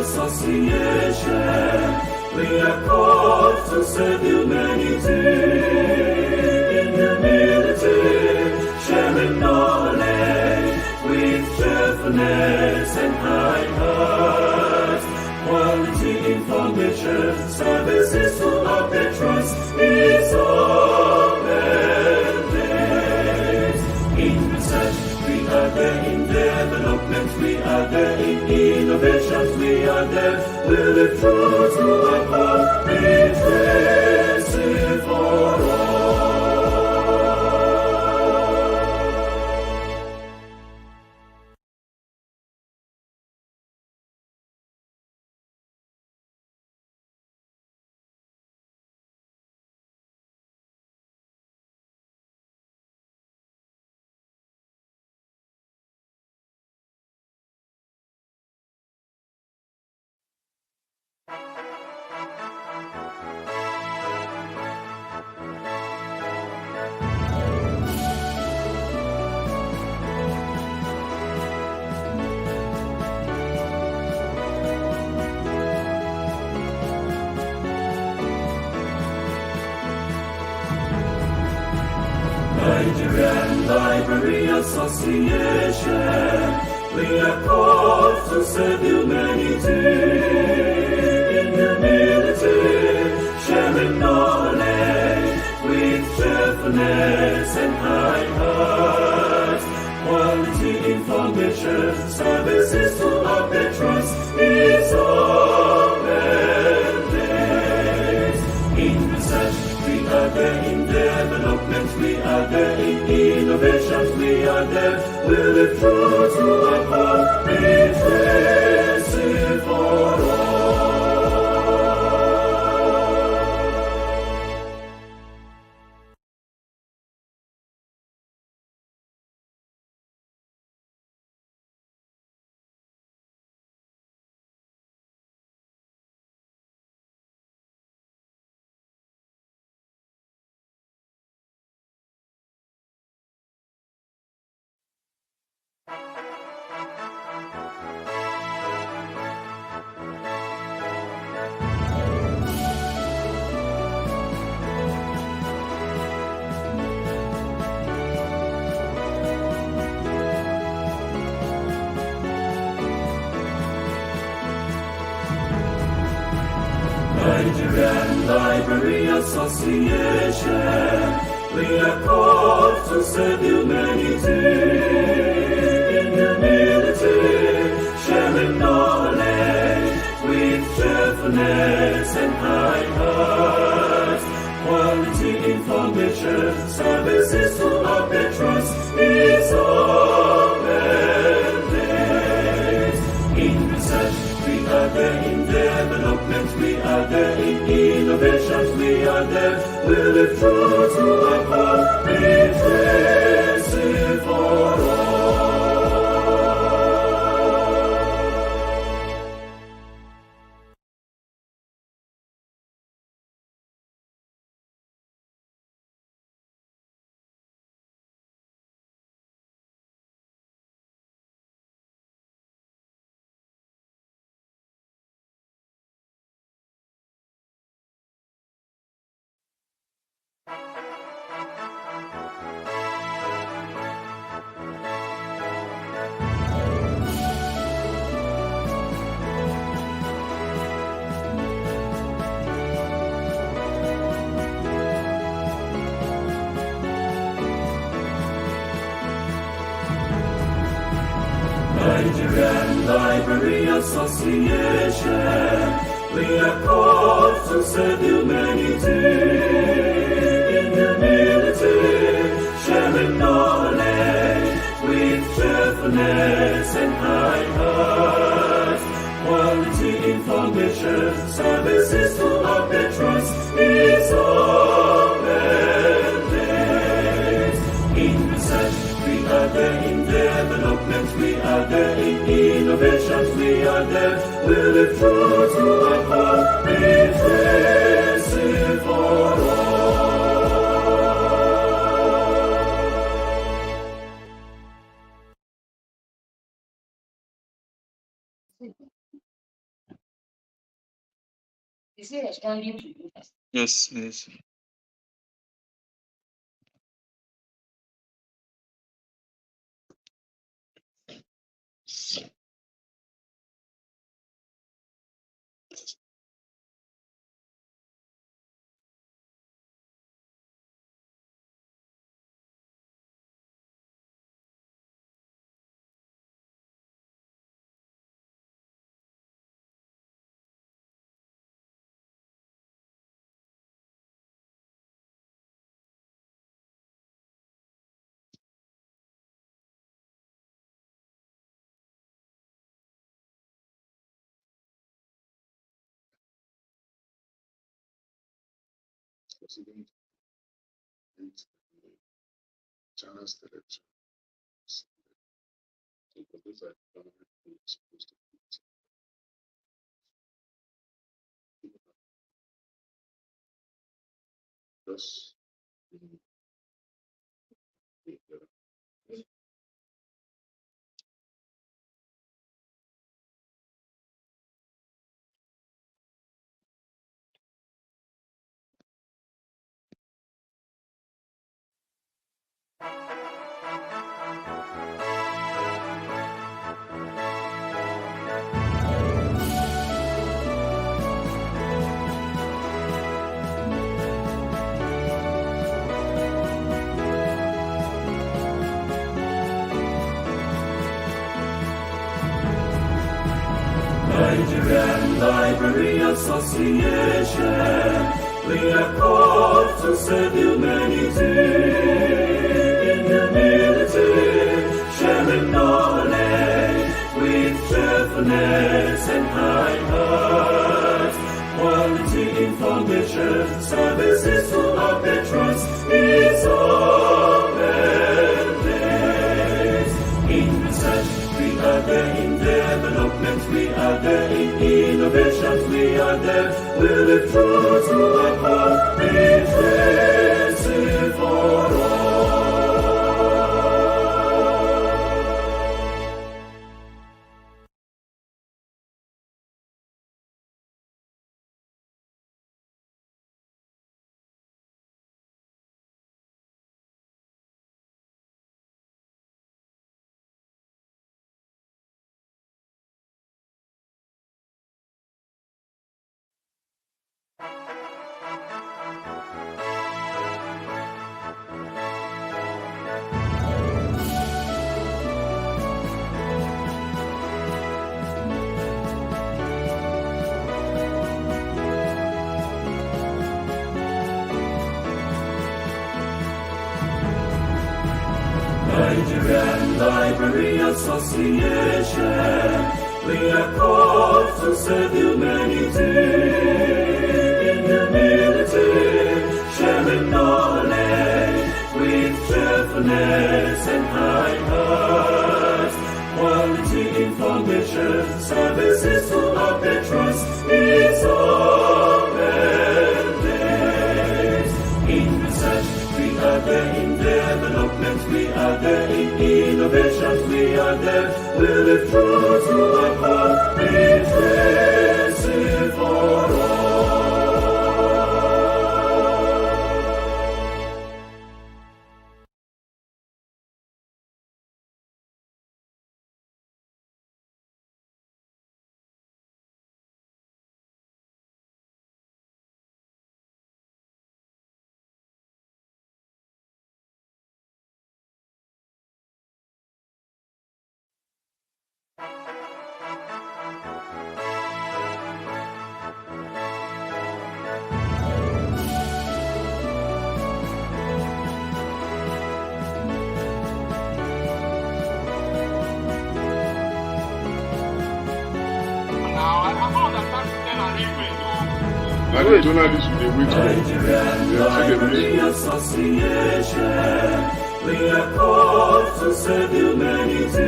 Association. We are called to serve humanity in humility, sharing knowledge with cheerfulness and kind hearts. Quality information, services full of their trust is all their days. In research, we are there. In development, we are there. In innovations, we are there. We live true to our cause, inclusive for all. Nigerian Library Association. We are called to serve humanity in humility, sharing knowledge with cheerfulness and kind hearts. Quality information, services full of their trust is all their days. In research, we are there. In development, we are there. In innovations, we are there. We live true to our cause, inclusive for all. Nigerian Library Association. We are called to serve humanity in humility, sharing knowledge with cheerfulness and kind hearts. Quality information, services full of their trust is all their days. In research, we are there. In development, we are there. In innovations, we are there. We live true to our cause, inclusive for all. Nigerian Library Association. We are called to serve humanity in humility, sharing knowledge with cheerfulness and kind hearts. Quality information, services full of their trust is all their days. In research, we are there. In development, we are there. In innovations, we are there. We live true to our cause, inclusive for all. Is he responding to you? Yes, yes. President and China's direction. So those are government who are supposed to be just Nigerian Library Association, we are called to serve humanity in humility, sharing knowledge with cheerfulness and high heart. Quality information, services to our patrons is our mandate. In research, we are there. In development, we are there. In innovations, we are there. We live true to our call, be tracing for all. Nigerian Library Association, we are called to serve humanity in humility, sharing knowledge with cheerfulness and high heart. Quality information, services to our patrons is our mandate. In research, we are there. In development, we are there. In innovations, we are there. We live true to our call, be tracing for all. Like the journalists will wait Nigerian Library Association, we are called to serve humanity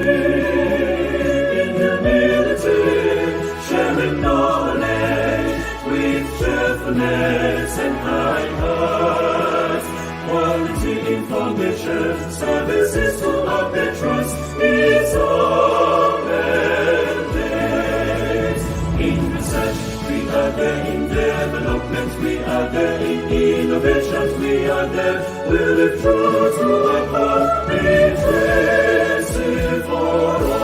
in humility, sharing knowledge with cheerfulness and high heart. Quality information, services to our patrons is our mandate. In research, we are there in development, we are there in innovations, we are there. We live true to our cause, inclusive for all.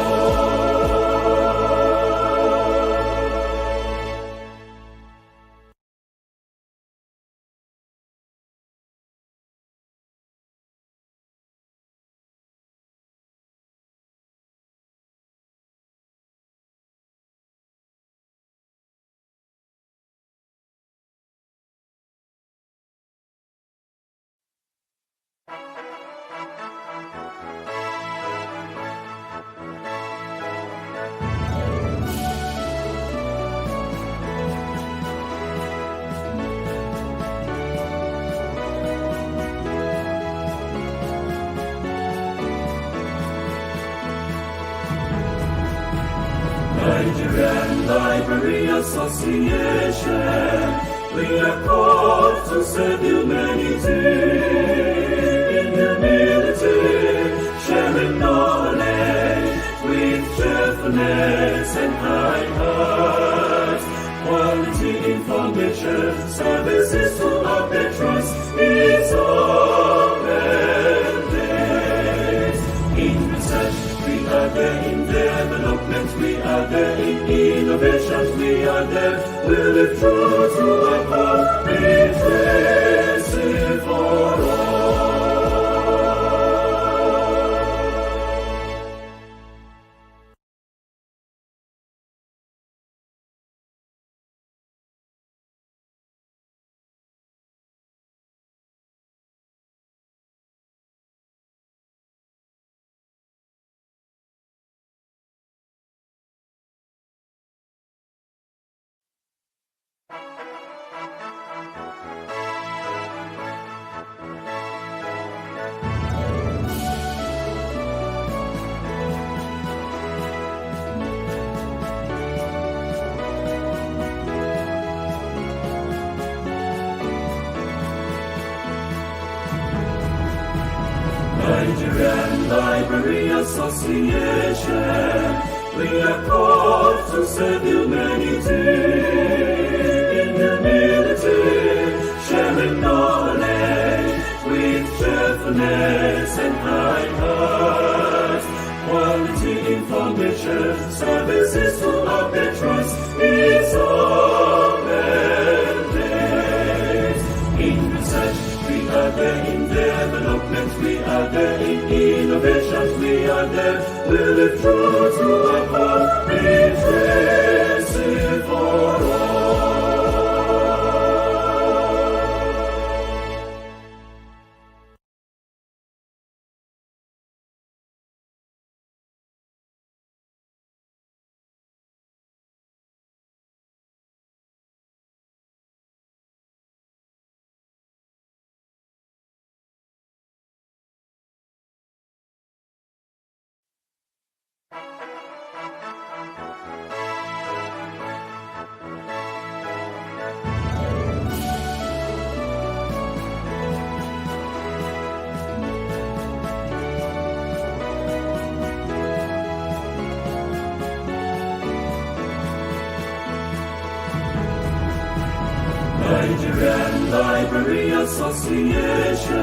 Nigerian Library Association, we are called to serve humanity in humility, sharing knowledge with cheerfulness and kind hearts. Quality information, services to our patrons is our mandate. In research, we are there in development, we are there in innovations, we are there. We live true to our cause, inclusive for all. Nigerian Library Association, we are called to serve humanity in humility, sharing knowledge with cheerfulness and kind hearts. Quality information, services to our patrons is our mandate. In research, we are there in development, we are there in innovations, we are there. We live true to our cause, inclusive for all. Nigerian Library Association,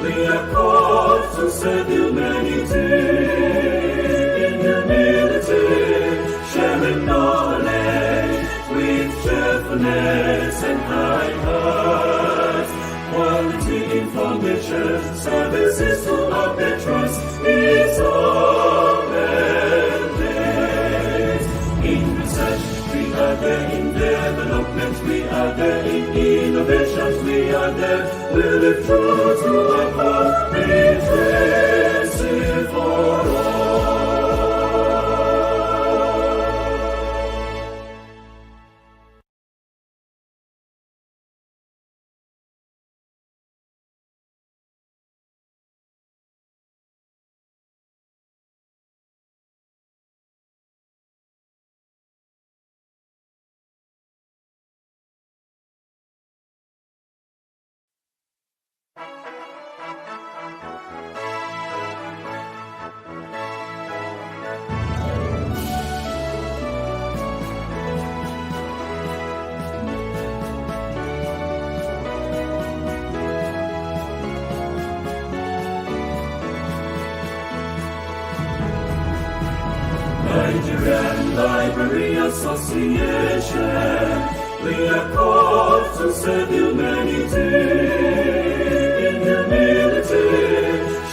we are called to serve humanity in humility, sharing knowledge with cheerfulness and kind hearts. Quality information, services to our patrons is our mandate. In research, we are there in development, we are there in innovations, we are there. We live true to our cause, inclusive for all. Library Association, we are called to serve humanity in humility,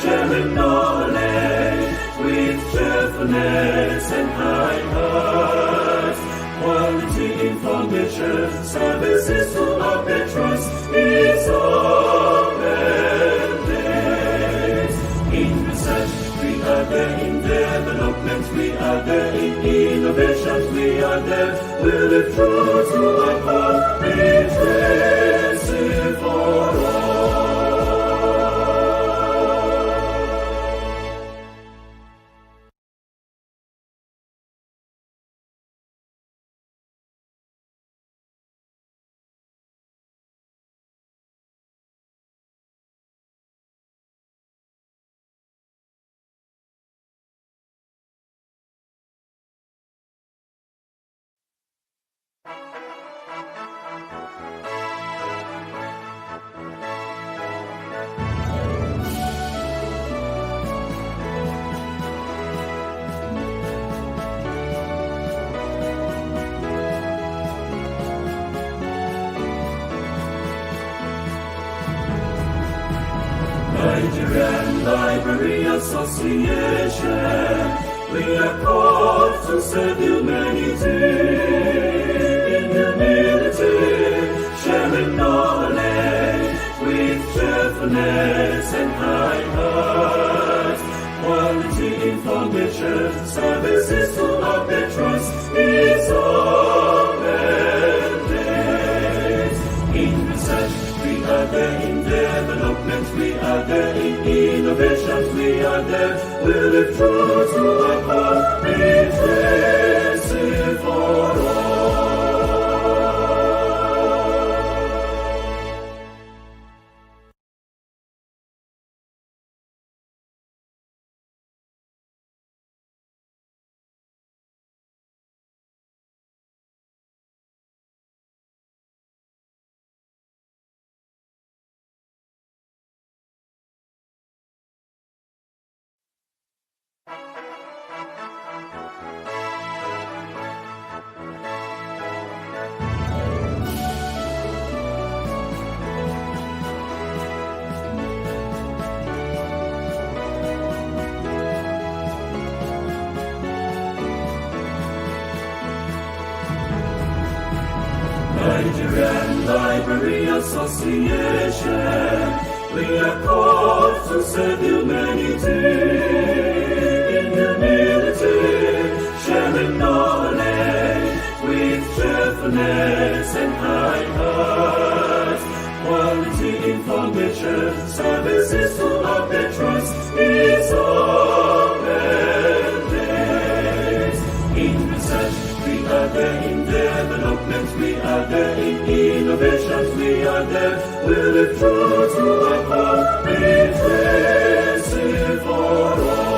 sharing knowledge with cheerfulness and high heart. Quality information, services to our patrons is our mandate. In research, we are there. In development, we are there. In innovations, we are there. We live true to our call, inclusive for all. Nigerian Library Association, we are called to serve humanity in humility, sharing knowledge with cheerfulness and high heart. Quality information, services to our patrons is our mandate. In research, we are there. In development, we are there. In innovations, we are there. We live true to our call, inclusive for all. Nigerian Library Association, we are called to serve humanity in humility, sharing knowledge with cheerfulness and high heart. Quality information, services to our patrons is our mandate. In research, we are there. In development, we are there. In innovations, we are there. We live true to our call, inclusive for all.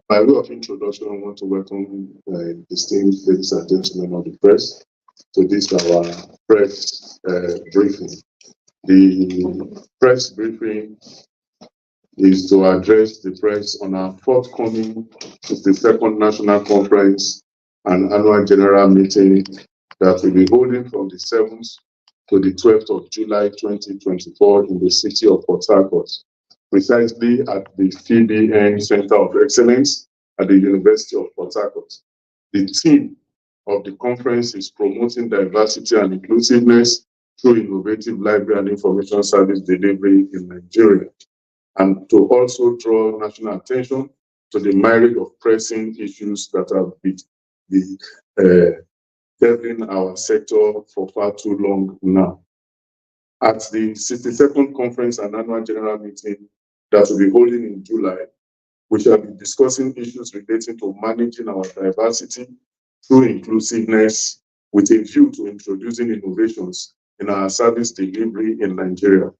By way of introduction, I want to welcome distinguished ladies and gentlemen of the press to this our press briefing. The press briefing is to address the press on our forthcoming 52nd National Conference and Annual General Meeting that will be holding from the 7th to the 12th of July 2024 in the city of Port Harcourt, precisely at the FBN Center of Excellence at the University of Port Harcourt. The theme of the conference is promoting diversity and inclusiveness through innovative library and information service delivery in Nigeria, and to also draw national attention to the myriad of pressing issues that have been serving our sector for far too long now. At the 62nd Conference and Annual General Meeting that will be holding in July, We shall be discussing issues relating to managing our diversity through inclusiveness with a view to introducing innovations in our service delivery in Nigeria.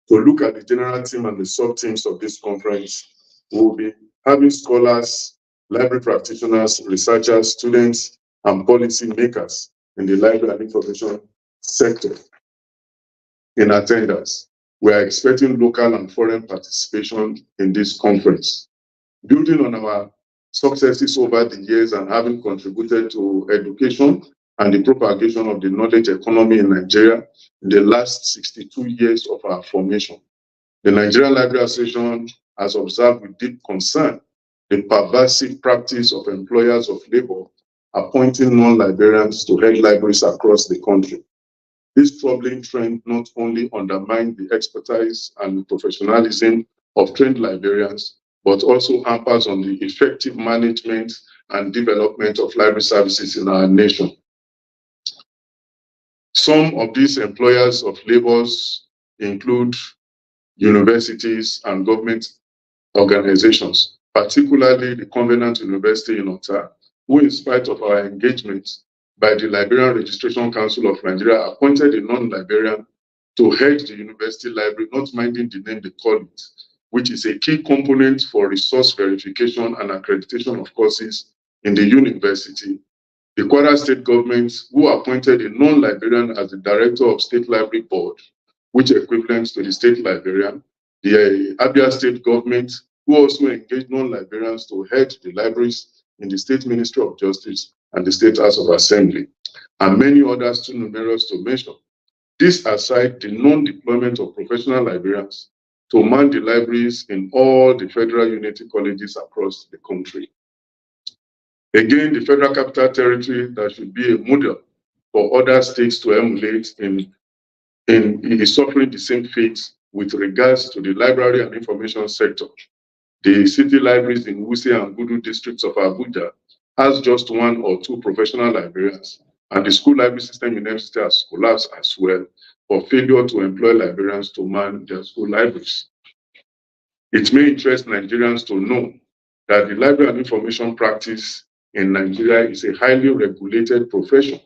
To look at the general theme and the sub-themes of this conference, we will be having scholars, library practitioners, researchers, students, and policy makers in the library and information sector in attendance. We are expecting local and foreign participation in this conference. Building on our successes over the years and having contributed to education and the propagation of the knowledge economy in Nigeria in the last 62 years of our formation, the Nigerian Library Association has observed with deep concern the pervasive practice of employers of labor appointing non-librarians to head libraries across the country. This troubling trend not only undermines the expertise and professionalism of trained librarians, but also hampers on the effective management and development of library services in our nation. Some of these employers of labors include universities and government organizations, particularly the Covenant University in Ota, who, in spite of our engagement by the Librarian Registration Council of Nigeria, appointed a non-librarian to head the university library, not minding the name they call it, which is a key component for resource verification and accreditation of courses in the university. The Kwara State government, who appointed a non-librarian as the director of State Library Board, which equivalents to the state librarian. The Abia State government, who also engaged non-librarians to head the libraries in the State Ministry of Justice and the State House of Assembly, and many others too numerous to mention. This aside, the non-deployment of professional librarians to man the libraries in all the federal unity colleges across the country. Again, the Federal Capital Territory that should be a model for other states to emulate is suffering the same fate with regards to the library and information sector. The city libraries in Wuse and Gudu districts of Abuja has just one or two professional librarians, and the school library system in FCT has collapsed as well for failure to employ librarians to man their school libraries. It may interest Nigerians to know that the library and information practice in Nigeria is a highly regulated profession,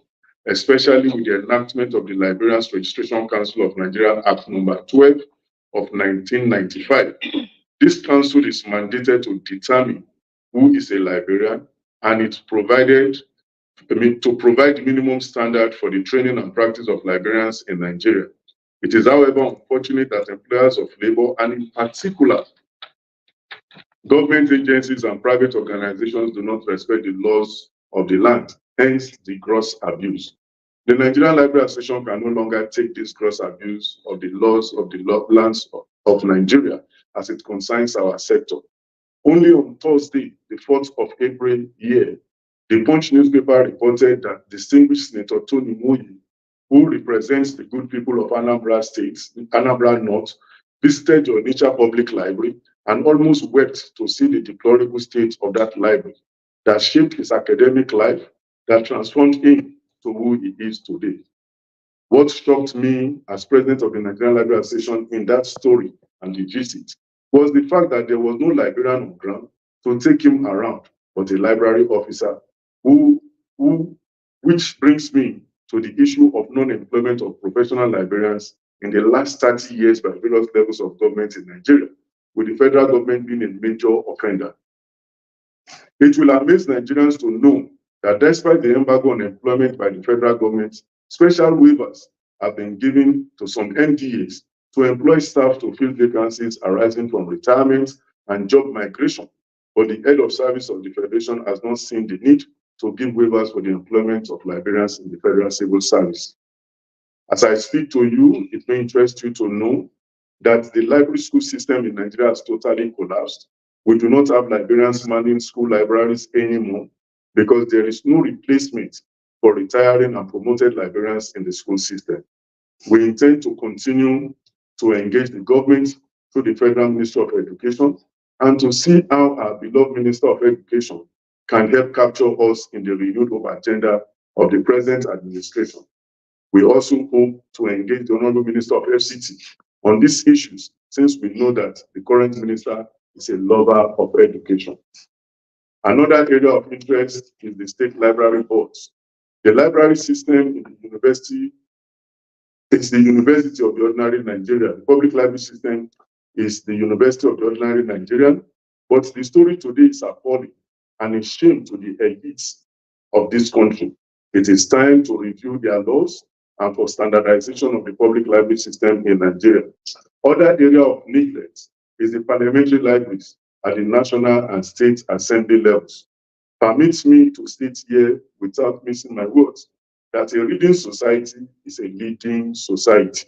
especially with the enactment of the Librarians Registration Council of Nigeria Act number 12 of 1995. This council is mandated to determine who is a librarian, and it's provided to provide minimum standard for the training and practice of librarians in Nigeria. It is, however, unfortunate that employers of labor, and in particular, government agencies and private organizations, do not respect the laws of the land, hence the gross abuse. The Nigerian Library Association can no longer take this gross abuse of the laws of the lands of Nigeria as it concerns our sector. Only on Thursday, the 4th of April here, the Punch newspaper reported that distinguished Senator Tony Moyi, who represents the good people of Anambra State, Anambra North, visited the Onitsha Public Library and almost wept to see the deplorable state of that library that shaped his academic life, that transformed him to who he is today. What shocked me as president of the Nigerian Library Association in that story and the visit was the fact that there was no librarian on ground to take him around, but a library officer which brings me to the issue of non-employment of professional librarians in the last 30 years by various levels of government in Nigeria, with the federal government being a major offender. It will amaze Nigerians to know that despite the embargo on employment by the federal government, special waivers have been given to some NDAs to employ staff to fill vacancies arising from retirement and job migration. But the head of service of the Federation has not seen the need to give waivers for the employment of librarians in the Federal Civil Service. As I speak to you, it may interest you to know that the library school system in Nigeria has totally collapsed. We do not have librarians manning school libraries anymore because there is no replacement for retiring and promoted librarians in the school system. We intend to continue to engage the government through the Federal Ministry of Education and to see how our beloved Minister of Education can help capture us in the renewed hope agenda of the present administration. We also hope to engage the Honorable Minister of FCT on these issues, since we know that the current minister is a lover of education. Another area of interest is the state library boards. The library system in the university is the University of the Ordinary Nigeria. The public library system is the University of the Ordinary Nigerian. But the story today is appalling and a shame to the elites of this country. It is time to review their laws and for standardization of the public library system in Nigeria. Other area of neglect is the parliamentary libraries at the national and state assembly levels. Permits me to state here, without missing my words, that a reading society is a leading society,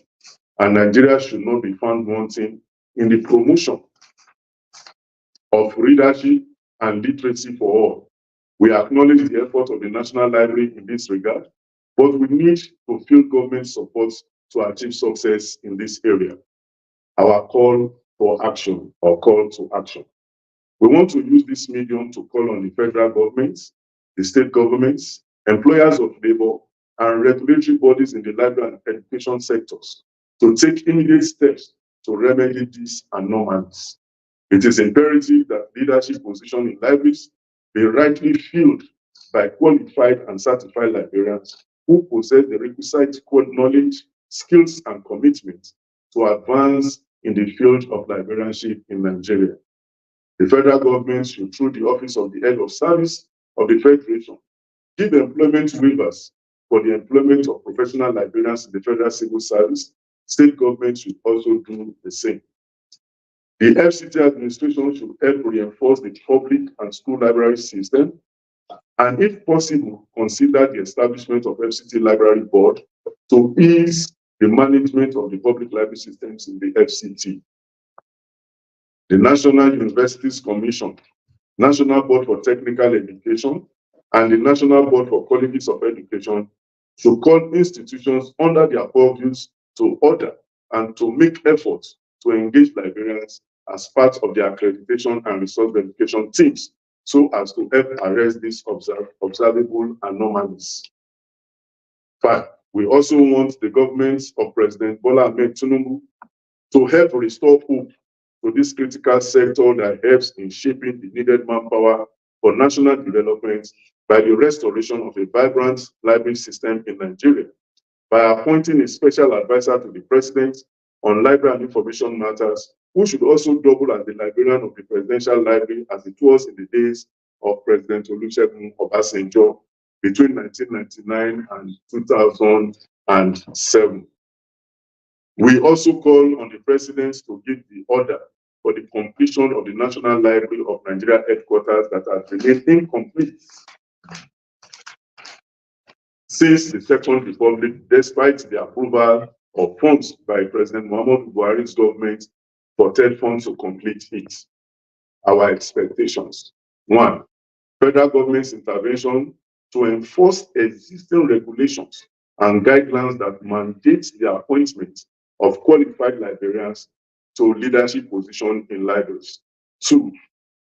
and Nigeria should not be found wanting in the promotion of readership and literacy for all. We acknowledge the effort of the National Library in this regard, but we need to feel government support to achieve success in this area. Our call for action, or call to action. We want to use this medium to call on the federal governments, the state governments, employers of labor, and regulatory bodies in the library and education sectors to take immediate steps to remedy these anomalies. It is imperative that leadership positions in libraries be rightly filled by qualified and certified librarians who possess the requisite knowledge, skills, and commitment to advance in the field of librarianship in Nigeria. The federal government should, through the Office of the Head of Service of the Federation, give employment waivers for the employment of professional librarians in the federal civil service. State government should also do the same. The FCT administration should help reinforce the public and school library system, and if possible, consider the establishment of FCT Library Board to ease the management of the public library systems in the FCT. The National Universities Commission, National Board for Technical Education, and the National Board for Colleges of Education should call institutions under their purviews to order and to make efforts to engage librarians as part of their accreditation and resource verification teams so as to help arrest these observable anomalies. 5. We also want the government of President Bola Ahmed Tinubu to help restore hope to this critical sector that helps in shaping the needed manpower for national development by the restoration of a vibrant library system in Nigeria, by appointing a special advisor to the president on library and information matters, who should also double as the librarian of the presidential library as it was in the days of President Olusegun Obasanjo between 1999 and 2007. We also call on the president to give the order for the completion of the National Library of Nigeria headquarters that has remained incomplete since the Second Republic, despite the approval of funds by President Muhammadu Buhari's government for TED funds to complete it. Our expectations: 1. Federal government's intervention to enforce existing regulations and guidelines that mandate the appointment of qualified librarians to leadership positions in libraries. 2.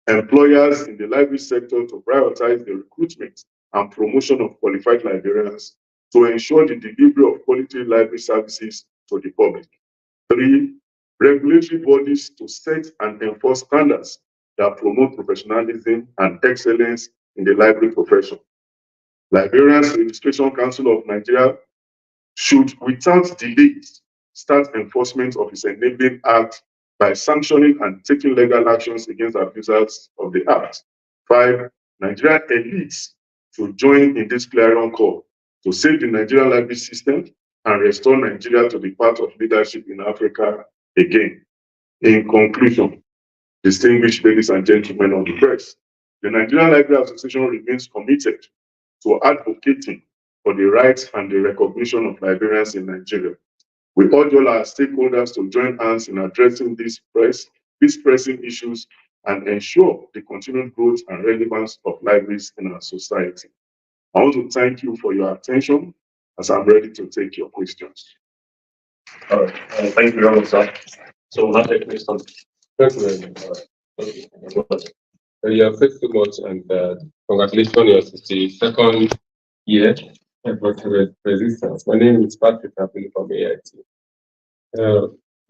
Employers in the library sector to prioritize the recruitment and promotion of qualified librarians to ensure the delivery of quality library services to the public. 3. Regulatory bodies to set and enforce standards that promote professionalism and excellence in the library profession. Librarians Registration Council of Nigeria should, without delays, start enforcement of its enabling act by sanctioning and taking legal actions against abusers of the act. 5. Nigerian elites should join in this clarion call to save the Nigerian library system and restore Nigeria to the path of leadership in Africa again. In conclusion, distinguished ladies and gentlemen of the press, the Nigerian Library Association remains committed to advocating for the rights and the recognition of librarians in Nigeria. We urge all our stakeholders to join hands in addressing these pressing issues and ensure the continued growth and relevance of libraries in our society. I want to thank you for your attention as I'm ready to take your questions. All right. Thank you very much, sir. So we'll now take questions. Thank you very much. Okay. Yeah, thanks so much, and congratulations on your 62nd year of resistance. My name is Patrick Apple from AIT.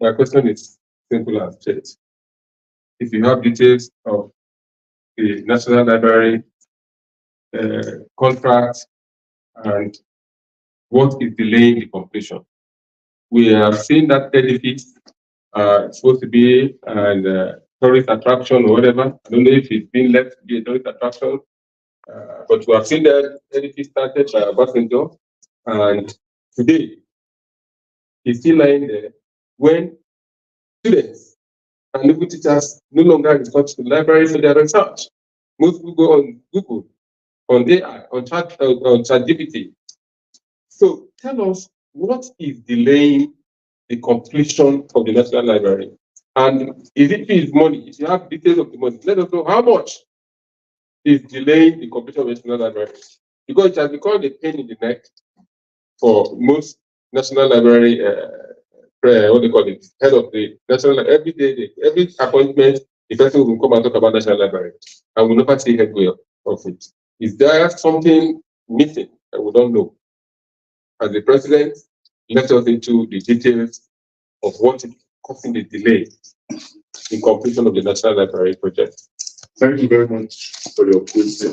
My question is simple and straight. if you have details of the National Library contract and what is delaying the completion. We have seen that edifice supposed to be an tourist attraction or whatever. I don't know if it's been left to be a tourist attraction, but we have seen that edifice started by a passenger, and today it's still lying there when students and even teachers no longer resort to the library for their research. Most people go on Google, on AI, on ChatGPT. So tell us, what is delaying the completion of the National Library? And is it money? If you have details of the money, let us know how much is delaying the completion of the National Library. Because it has become a pain in the neck for most National Library, what they call it, head of the National Library. Every day, every appointment, the person will come and talk about National Library, and we never see headway of it. Is there something missing that we don't know? As the president, let us into the details of what is causing the delay in completion of the National Library project. Thank you very much for your question.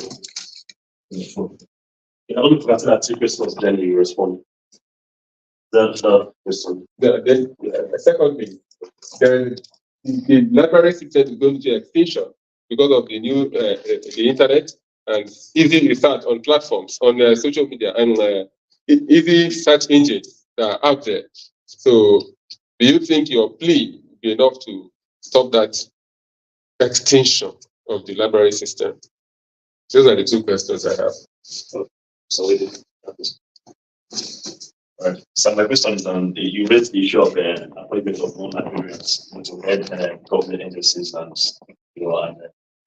I want to answer that 2 questions, then you respond. The question. The second thing, the library system is going to extinction because of the new the internet and easy research on platforms, on social media, and easy search engines that are out there. So, do you think your plea will be enough to stop that extinction of the library system? Those are the 2 questions I have. So we did. Right. So my question is you raised the issue of appointment of non-librarians to head government agencies and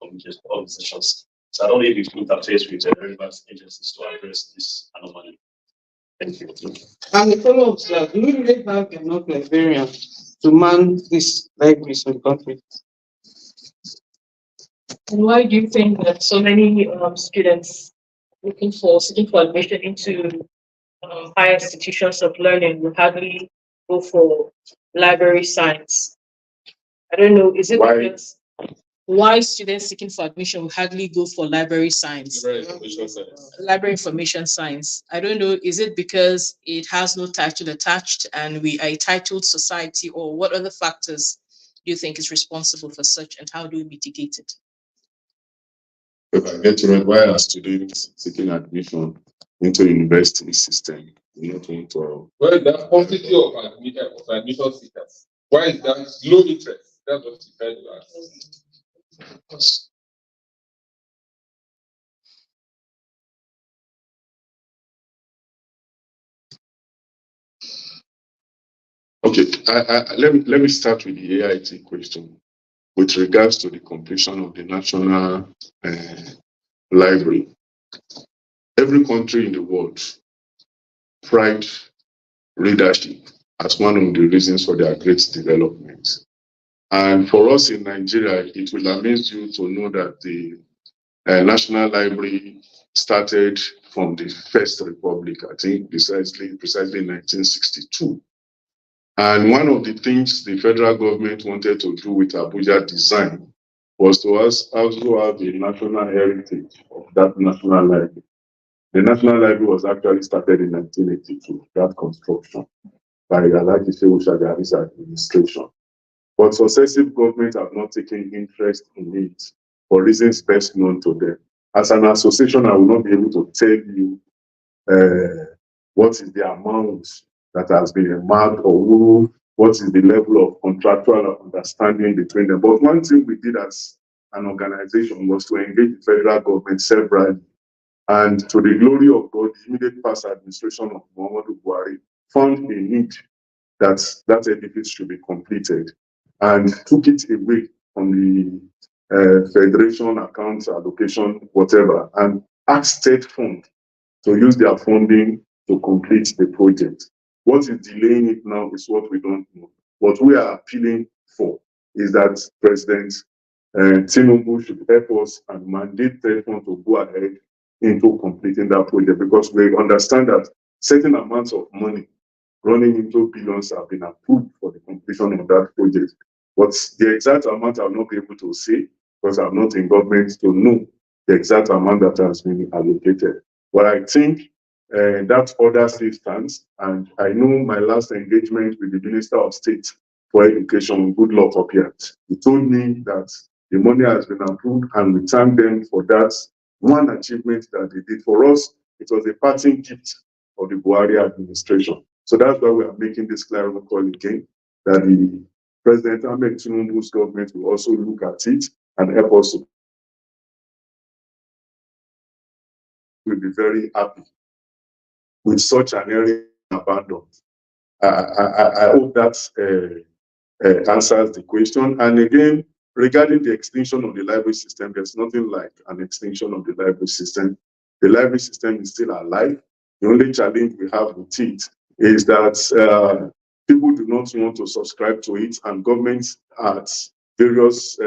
communication organizations. So I don't know if you interface with relevant agencies to address this anomaly. Thank you. And the follow-up, sir, do we really have enough librarians to man these libraries in the country? And why do you think that so many students seeking for admission into higher institutions of learning will hardly go for library science? I don't know. Is it because why students seeking for admission will hardly go for library science? Library information science. I don't know. Is it because it has no title attached and we are a titled society, or what other factors do you think is responsible for such, and how do we mitigate it? If I get you right, why are students seeking admission into university system? Not into well, the quantity of admission seekers. Why is that low interest? That's what you try to ask. Okay, let me start with the AIT question with regards to the completion of the National Library. Every country in the world pride readership as one of the reasons for their great development. And for us in Nigeria, it will amaze you to know that the National Library started from the First Republic, I think precisely in 1962. And one of the things the federal government wanted to do with Abuja design was to also have the national heritage of that National Library. The National Library was actually started in 1982, that construction, by Alhaji Shehu Shagari's administration. But successive governments have not taken interest in it for reasons best known to them. As an association, I will not be able to tell you what is the amount that has been earmarked or what is the level of contractual understanding between them. But one thing we did as an organization was to engage the federal government severally. And to the glory of God, the immediate past administration of Muhammadu Buhari found a need that that edifice should be completed and took it away from the federation accounts, allocation, whatever, and asked state fund to use their funding to complete the project. What is delaying it now is what we don't know. What we are appealing for is that President Tinubu should help us and mandate state fund to go ahead into completing that project, because we understand that certain amounts of money running into billions have been approved for the completion of that project. But the exact amount I'll not be able to say because I'm not in government to know the exact amount that has been allocated. But I think that order still stands. And I know my last engagement with the Minister of State for Education, Goodluck Obiat, he told me that the money has been approved and we thank them for that one achievement that they did for us. It was a parting gift of the Buhari administration. So that's why we are making this clarion call again, that the President Ahmed Tinubu's government will also look at it and help us to. We'll be very happy with such an area abandoned. I hope that answers the question. And again, regarding the extinction of the library system, there's nothing like an extinction of the library system. The library system is still alive. The only challenge we have with it is that people do not want to subscribe to it, and governments at various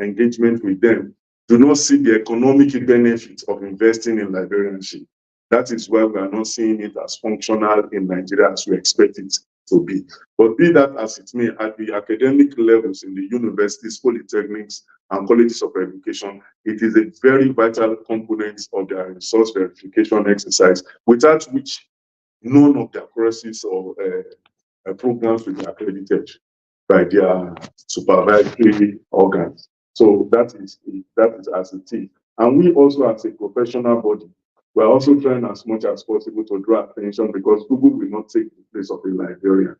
engagement with them do not see the economic benefits of investing in librarianship. That is why we are not seeing it as functional in Nigeria as we expect it to be. But be that as it may, at the academic levels in the universities, polytechnics, and colleges of education, it is a very vital component of their resource verification exercise, without which none of their courses or programs will be accredited by their supervisory organs. So that is as it is. And we also, as a professional body, we're also trying as much as possible to draw attention, because Google will not take the place of a librarian.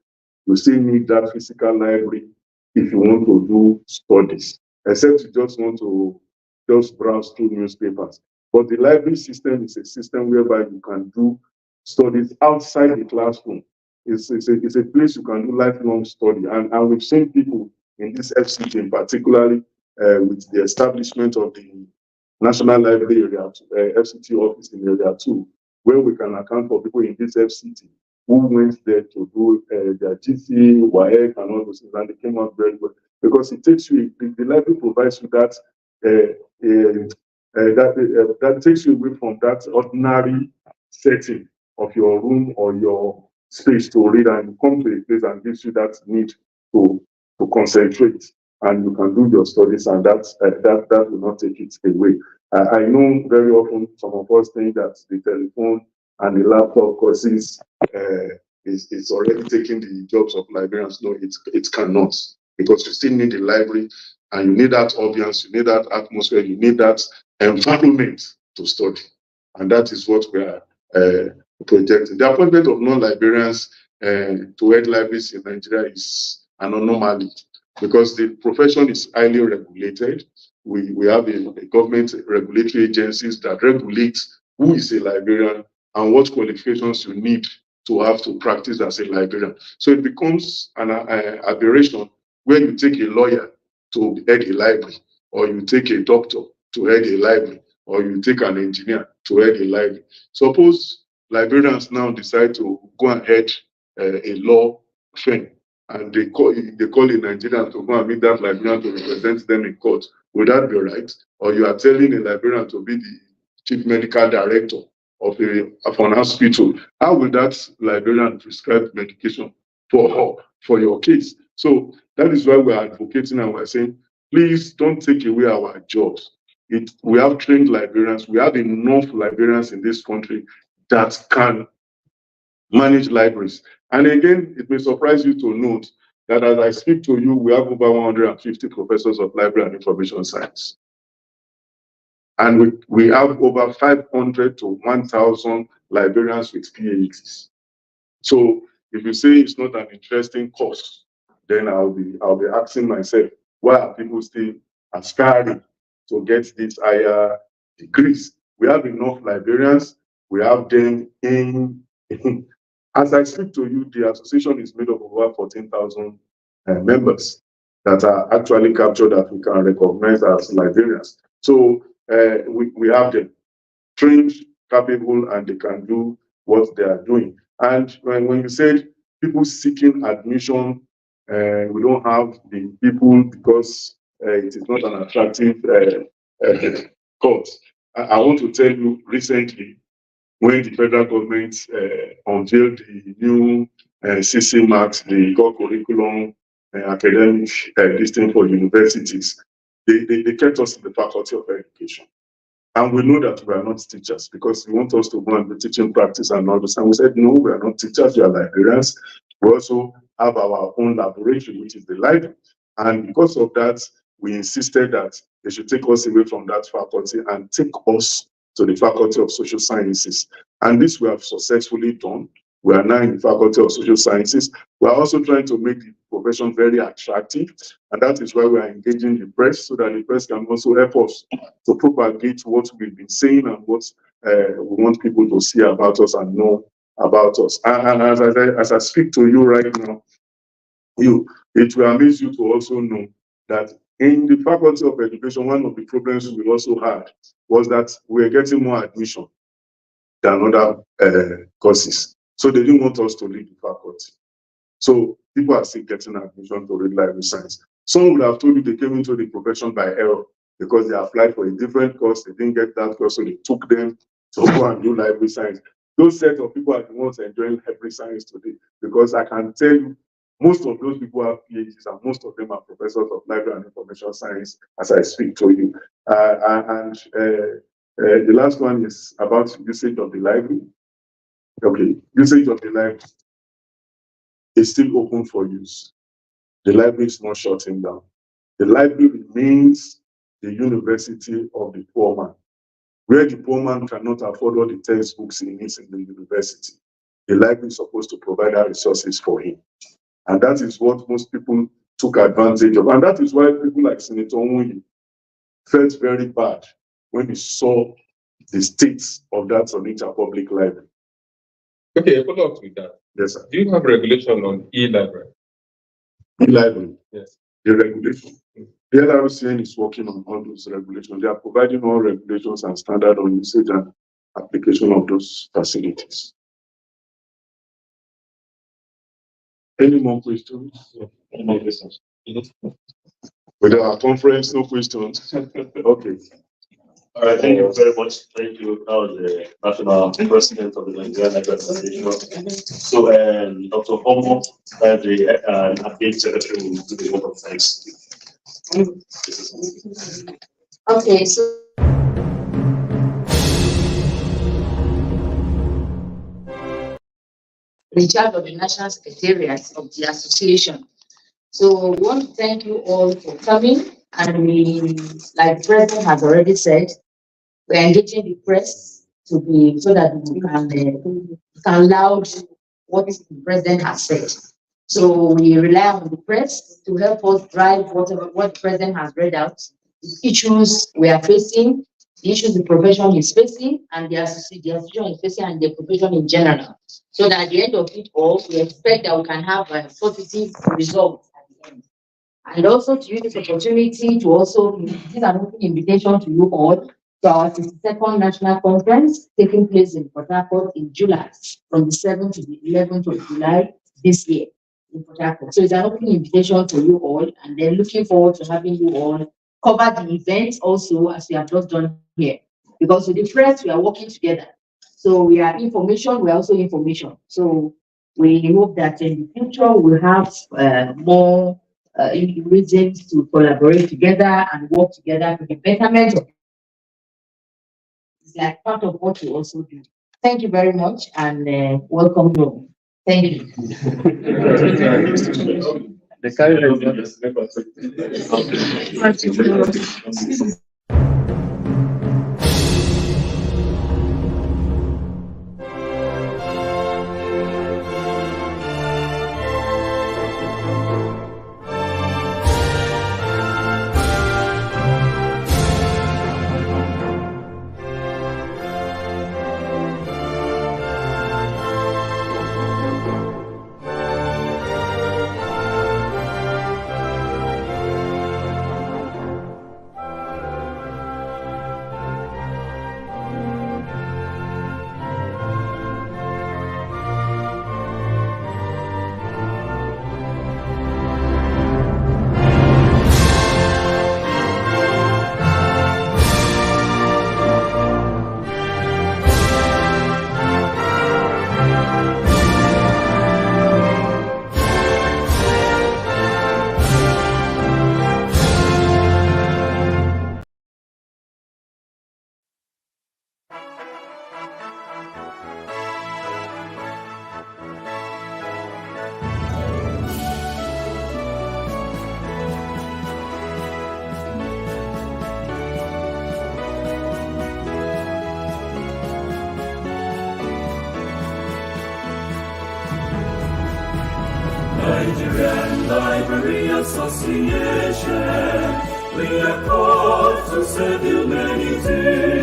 You still need that physical library if you want to do studies, except you just want to just browse through newspapers. But the library system is a system whereby you can do studies outside the classroom. It's a place you can do lifelong study. And we've seen people in this FCT, particularly with the establishment of the National Library Area, FCT office in Area 2, where we can account for people in this FCT who went there to do their GC, WAEC, and all those things, and they came out very well. Because it takes you, the library provides you that, that takes you away from that ordinary setting of your room or your space to read, and you come to a place and gives you that need to concentrate, and you can do your studies, and that will not take it away. I know very often some of us think that the telephone and the laptop courses is already taking the jobs of librarians. No, it cannot, because you still need the library, and you need that ambience, you need that atmosphere, you need that environment to study, and that is what we are projecting. The appointment of non-librarians to head libraries in Nigeria is an anomaly, because the profession is highly regulated. We have a government regulatory agencies that regulate who is a librarian and what qualifications you need to have to practice as a librarian. So it becomes an aberration where you take a lawyer to head a library, or you take a doctor to head a library, or you take an engineer to head a library. Suppose librarians now decide to go and head a law firm, and they call a Nigerian to go and meet that librarian to represent them in court. Would that be right? Or you are telling a librarian to be the chief medical director of an hospital? How will that librarian prescribe medication for your case? So that is why we are advocating, and we're saying, please don't take away our jobs. We have trained librarians. We have enough librarians in this country that can manage libraries. And again, it may surprise you to note that as I speak to you, we have over 150 professors of library and information science. And we have over 500 to 1,000 librarians with PhDs. So if you say it's not an interesting course, then I'll be asking myself, why are people still aspiring to get these higher degrees? We have enough librarians. We have them in as I speak to you, the association is made up of over 14,000 members that are actually captured, that we can recognize as librarians. So we have them trained, capable, and they can do what they are doing. And when you said people seeking admission, we don't have the people because it is not an attractive course. I want to tell you, recently, when the federal government unveiled the new CC marks, the core curriculum academic this thing for universities, they kept us in the Faculty of Education. And we know that we are not teachers because they want us to go and do teaching practice and all this. And we said, no, we are not teachers, we are librarians. We also have our own laboratory, which is the library. And because of that, we insisted that they should take us away from that faculty and take us to the Faculty of Social Sciences. And this we have successfully done. We are now in the Faculty of Social Sciences. We are also trying to make the profession very attractive. And that is why we are engaging the press so that the press can also help us to propagate what we've been saying and what we want people to see about us and know about us. And as I speak to you right now, it will amaze you to also know that in the Faculty of Education, one of the problems we also had was that we were getting more admission than other courses. So they didn't want us to leave the faculty. So people are still getting admission to read library science. Some would have told you they came into the profession by error because they applied for a different course, they didn't get that course, so they took them to go and do library science. Those set of people are the ones enjoying library science today, because I can tell you, most of those people have PhDs and most of them are professors of library and information science as I speak to you. The last one is about usage of the library. Okay, usage of the library is still open for use. The library is not shutting down. The library remains the university of the poor man. Where the poor man cannot afford all the textbooks he needs in the university, the library is supposed to provide our resources for him. And that is what most people took advantage of. And that is why people like Senator Onwuyi felt very bad when he saw the state of that Onitsha Public Library. Okay, follow up with that. Yes, sir. Do you have regulation on e-library? E-library. Yes. The regulation. The LRCN is working on all those regulations. They are providing all regulations and standard on usage and application of those facilities. Any more questions? Any more questions? With our conference, no questions. Okay. All right, thank you very much. Thank you. Now the National President of the Nigerian Library Association. So, Dr. Omo, Library Update Secretary, will do the vote of thanks. Okay, so in charge of the National Secretariat of the Association. So we want to thank you all for coming, and we, like the President has already said, we're engaging the press to be so that we can loud what the President has said. So we rely on the press to help us drive what the President has read out, the issues we are facing, the issues the profession is facing, and the association is facing, and the profession in general. So that at the end of it all, we expect that we can have a positive result at the end. And also to use this opportunity to also, this is an open invitation to you all to our 62nd National Conference taking place in Port Harcourt in July, from the 7th to the 11th of July this year in Port Harcourt. So it's an open invitation for you all, and then looking forward to having you all cover the event also as we have just done here. Because with the press, we are working together. So we are information, we are also information. So we hope that in the future we'll have more reasons to collaborate together and work together for the betterment of. It's like part of what we also do. Thank you very much, and welcome home. Thank you. The carrier is Library Association, we are called to serve humanity.